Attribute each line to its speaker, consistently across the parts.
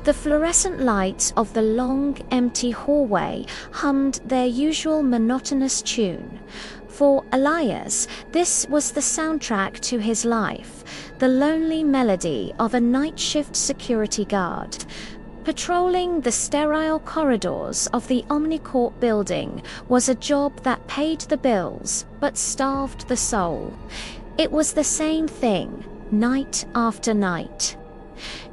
Speaker 1: The fluorescent lights of the long, empty hallway hummed their usual monotonous tune. For Elias, this was the soundtrack to his life, the lonely melody of a night shift security guard. Patrolling the sterile corridors of the Omnicorp building was a job that paid the bills but starved the soul. It was the same thing, night after night.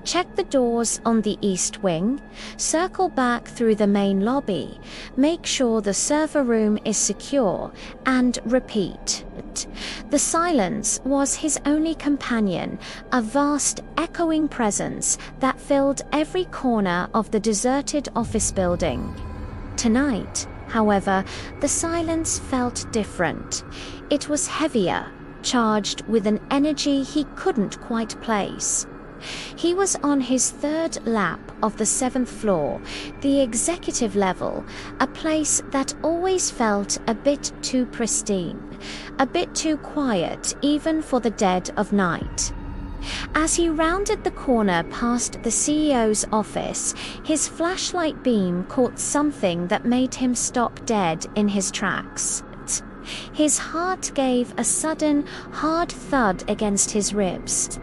Speaker 1: Check the doors on the east wing, circle back through the main lobby, make sure the server room is secure, and repeat. The silence was his only companion, a vast, echoing presence that filled every corner of the deserted office building. Tonight, however, the silence felt different. It was heavier, charged with an energy he couldn't quite place. He was on his third lap of the 7th floor, the executive level, a place that always felt a bit too pristine, a bit too quiet even for the dead of night. As he rounded the corner past the CEO's office, his flashlight beam caught something that made him stop dead in his tracks. His heart gave a sudden, hard thud against his ribs.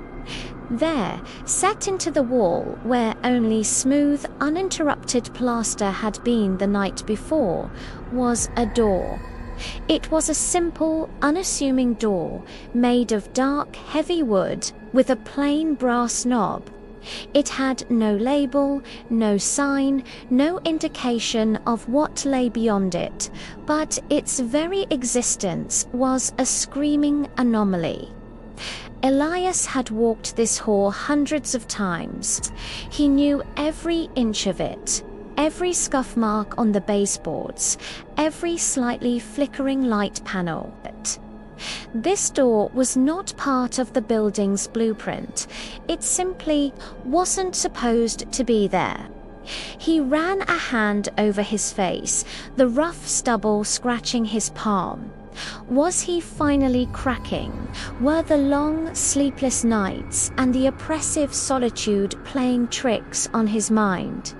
Speaker 1: There, set into the wall where only smooth, uninterrupted plaster had been the night before, was a door. It was a simple, unassuming door, made of dark, heavy wood, with a plain brass knob. It had no label, no sign, no indication of what lay beyond it, but its very existence was a screaming anomaly. Elias had walked this hall hundreds of times. He knew every inch of it, every scuff mark on the baseboards, every slightly flickering light panel. This door was not part of the building's blueprint. It simply wasn't supposed to be there. He ran a hand over his face, the rough stubble scratching his palm. Was he finally cracking? Were the long, sleepless nights and the oppressive solitude playing tricks on his mind?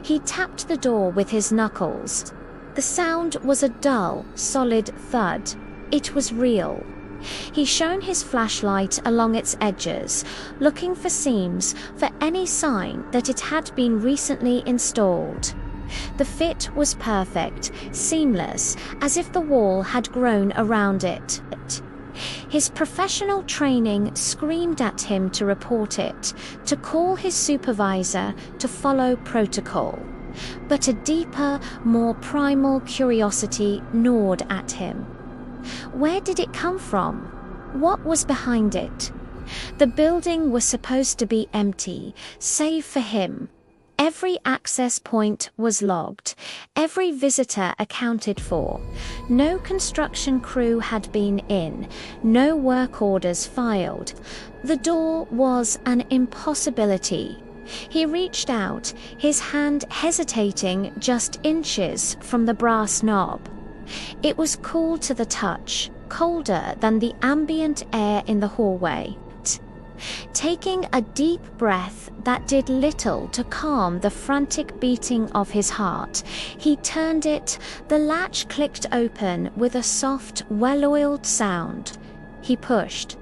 Speaker 1: He tapped the door with his knuckles. The sound was a dull, solid thud. It was real. He shone his flashlight along its edges, looking for seams, for any sign that it had been recently installed. The fit was perfect, seamless, as if the wall had grown around it. His professional training screamed at him to report it, to call his supervisor, to follow protocol. But a deeper, more primal curiosity gnawed at him. Where did it come from? What was behind it? The building was supposed to be empty, save for him. Every access point was logged, every visitor accounted for. No construction crew had been in, no work orders filed. The door was an impossibility. He reached out, his hand hesitating just inches from the brass knob. It was cool to the touch, colder than the ambient air in the hallway. Taking a deep breath that did little to calm the frantic beating of his heart, he turned it. The latch clicked open with a soft, well-oiled sound. He pushed.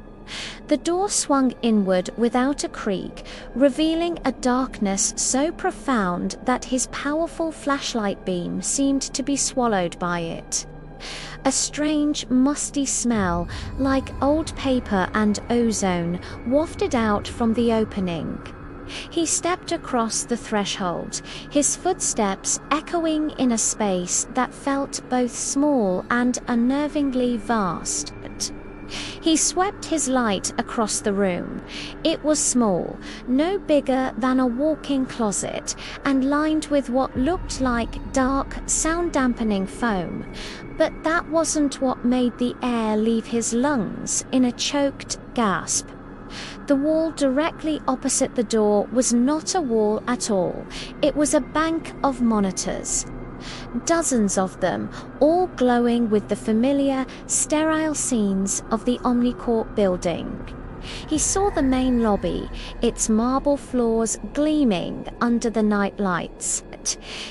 Speaker 1: The door swung inward without a creak, revealing a darkness so profound that his powerful flashlight beam seemed to be swallowed by it. A strange, musty smell, like old paper and ozone, wafted out from the opening. He stepped across the threshold, his footsteps echoing in a space that felt both small and unnervingly vast. He swept his light across the room. It was small, no bigger than a walk-in closet, and lined with what looked like dark, sound-dampening foam. But that wasn't what made the air leave his lungs in a choked gasp. The wall directly opposite the door was not a wall at all. It was a bank of monitors. Dozens of them, all glowing with the familiar, sterile scenes of the Omnicorp building. He saw the main lobby, its marble floors gleaming under the night lights.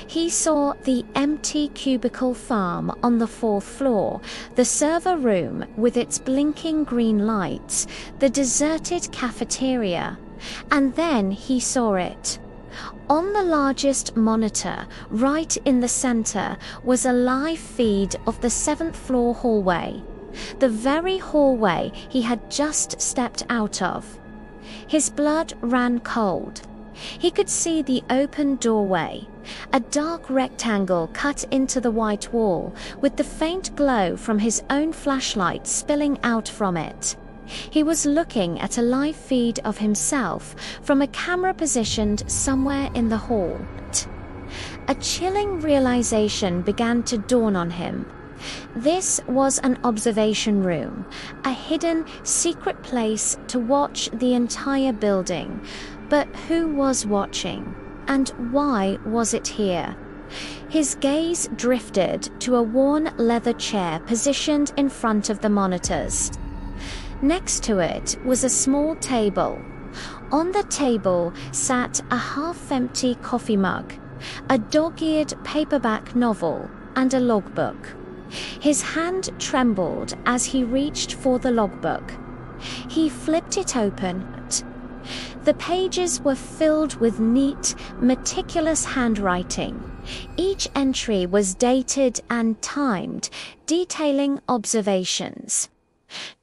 Speaker 1: He saw the empty cubicle farm on the 4th floor, the server room with its blinking green lights, the deserted cafeteria, and then he saw it. On the largest monitor, right in the center, was a live feed of the 7th floor hallway. The very hallway he had just stepped out of. His blood ran cold. He could see the open doorway, a dark rectangle cut into the white wall, with the faint glow from his own flashlight spilling out from it. He was looking at a live feed of himself from a camera positioned somewhere in the hall. A chilling realization began to dawn on him. This was an observation room, a hidden, secret place to watch the entire building. But who was watching? And why was it here? His gaze drifted to a worn leather chair positioned in front of the monitors. Next to it was a small table. On the table sat a half-empty coffee mug, a dog-eared paperback novel, and a logbook. His hand trembled as he reached for the logbook. He flipped it open. The pages were filled with neat, meticulous handwriting. Each entry was dated and timed, detailing observations.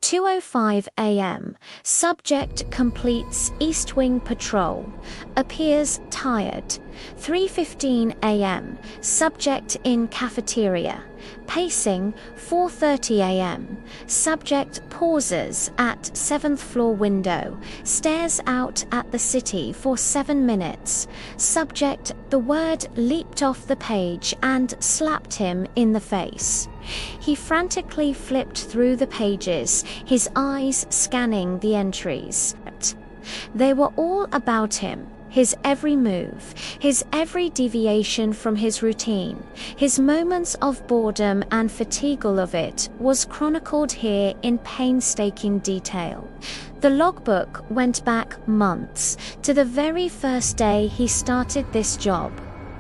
Speaker 1: 2:05 a.m. Subject completes East Wing patrol. Appears tired. 3:15 a.m. Subject in cafeteria. Pacing 4:30 a.m. Subject pauses at 7th floor window. Stares out at the city for 7 minutes. Subject, the word leaped off the page and slapped him in the face. He frantically flipped through the pages, his eyes scanning the entries. They were all about him. His every move, his every deviation from his routine, his moments of boredom and fatigue, all of it was chronicled here in painstaking detail. The logbook went back months, to the very first day he started this job.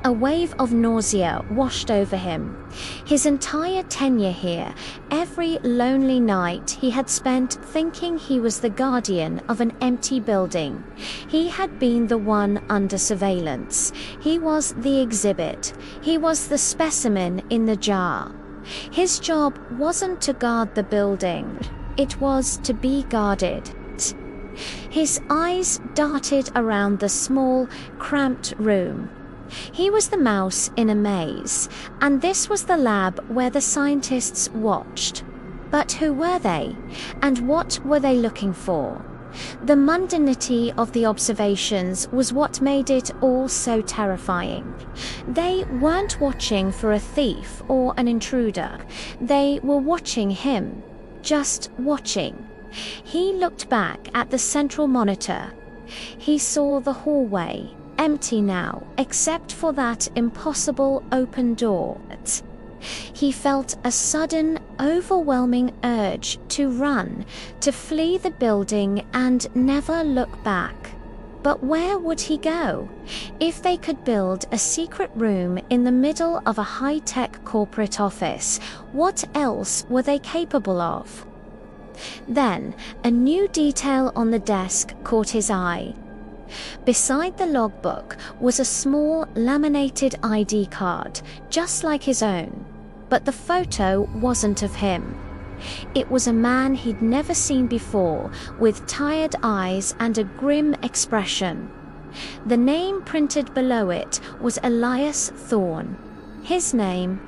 Speaker 1: A wave of nausea washed over him. His entire tenure here, every lonely night he had spent thinking he was the guardian of an empty building. He had been the one under surveillance. He was the exhibit. He was the specimen in the jar. His job wasn't to guard the building. It was to be guarded. His eyes darted around the small, cramped room. He was the mouse in a maze, and this was the lab where the scientists watched. But who were they, and what were they looking for? The mundanity of the observations was what made it all so terrifying. They weren't watching for a thief or an intruder. They were watching him, just watching. He looked back at the central monitor. He saw the hallway, empty now, except for that impossible open door. He felt a sudden, overwhelming urge to run, to flee the building and never look back. But where would he go? If they could build a secret room in the middle of a high-tech corporate office, what else were they capable of? Then, a new detail on the desk caught his eye. Beside the logbook was a small laminated ID card, just like his own. But the photo wasn't of him. It was a man he'd never seen before, with tired eyes and a grim expression. The name printed below it was Elias Thorne. His name,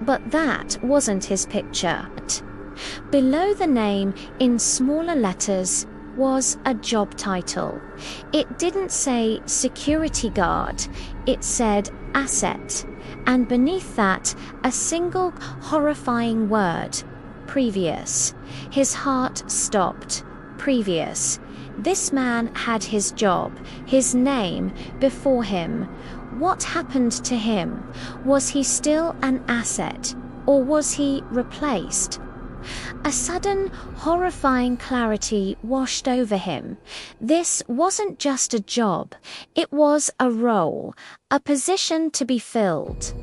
Speaker 1: but that wasn't his picture. Below the name, in smaller letters, was a job title. It didn't say security guard, it said asset, and beneath that a single horrifying word, previous. His heart stopped. Previous. This man had his job, his name, before him. What happened to him? Was he still an asset, or was he replaced? A sudden, horrifying clarity washed over him. This wasn't just a job, it was a role, a position to be filled.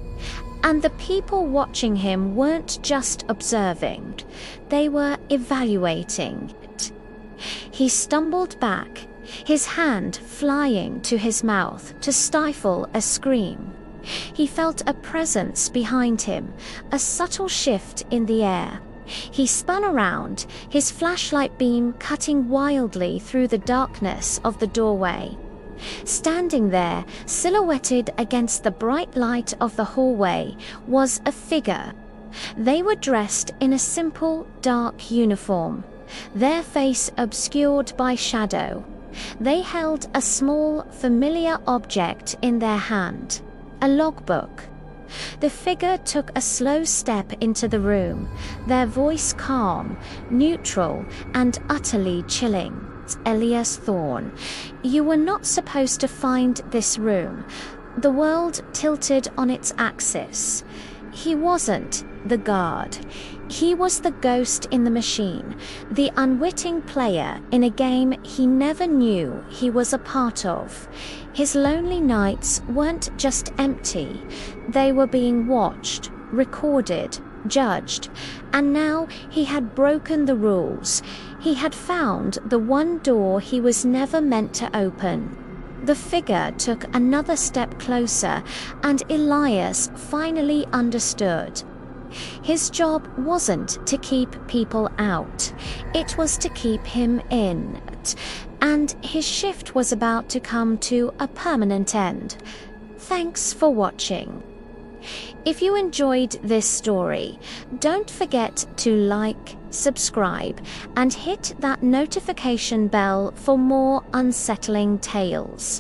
Speaker 1: And the people watching him weren't just observing, they were evaluating it. He stumbled back, his hand flying to his mouth to stifle a scream. He felt a presence behind him, a subtle shift in the air. He spun around, his flashlight beam cutting wildly through the darkness of the doorway. Standing there, silhouetted against the bright light of the hallway, was a figure. They were dressed in a simple, dark uniform, their face obscured by shadow. They held a small, familiar object in their hand, a logbook. The figure took a slow step into the room, their voice calm, neutral, and utterly chilling. Elias Thorne, you were not supposed to find this room. The world tilted on its axis. He wasn't the guard. He was the ghost in the machine, the unwitting player in a game he never knew he was a part of. His lonely nights weren't just empty. They were being watched, recorded, judged, and now he had broken the rules. He had found the one door he was never meant to open. The figure took another step closer, and Elias finally understood. His job wasn't to keep people out, it was to keep him in, and his shift was about to come to a permanent end. Thanks for watching. If you enjoyed this story, don't forget to like, subscribe, and hit that notification bell for more unsettling tales.